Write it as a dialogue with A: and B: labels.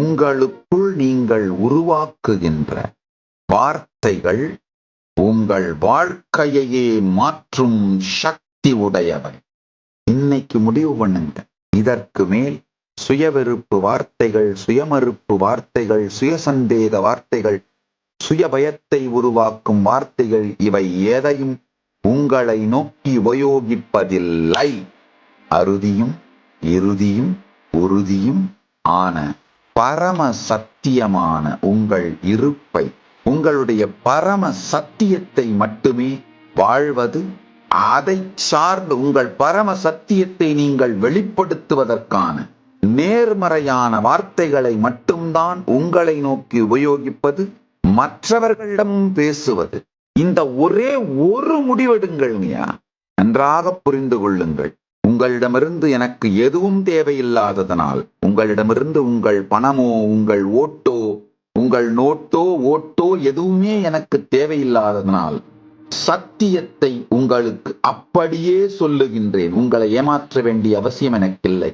A: உங்களுக்குள் நீங்கள் உருவாக்குகின்ற வார்த்தைகள் உங்கள் வாழ்க்கையையே மாற்றும் சக்தி உடையவை. இன்னைக்கு முடிவு பண்ணுங்க. இதற்கு மேல் சுயவெறுப்பு வார்த்தைகள், சுயமறுப்பு வார்த்தைகள், சுயசந்தேக வார்த்தைகள், சுய பயத்தை உருவாக்கும் வார்த்தைகள், இவை எதையும் உங்களை நோக்கி உபயோகிப்பதில்லை. அறுதியும் இறுதியும் உறுதியும் ஆன பரம சத்தியமான உங்கள் இருப்பை, உங்களுடைய பரம சத்தியத்தை மட்டுமே வாழ்வது, அதை சார்ந்து உங்கள் பரம சத்தியத்தை நீங்கள் வெளிப்படுத்துவதற்கான நேர்மறையான வார்த்தைகளை மட்டும்தான் உங்களை நோக்கி உபயோகிப்பது, மற்றவர்களிடம் பேசுவது. இந்த ஒரே ஒரு முடிவெடுங்கள்யா, நன்றாக புரிந்து கொள்ளுங்கள். உங்களிடமிருந்து எனக்கு எதுவும் தேவையில்லாததனால், உங்களிடமிருந்து உங்கள் பணமோ, உங்கள் ஓட்டோ, உங்கள் நோட்டோ, ஓட்டோ எதுவுமே எனக்கு தேவையில்லாததனால் சத்தியத்தை உங்களுக்கு அப்படியே சொல்லுகின்றேன். உங்களை ஏமாற்ற வேண்டிய அவசியம் எனக்கில்லை.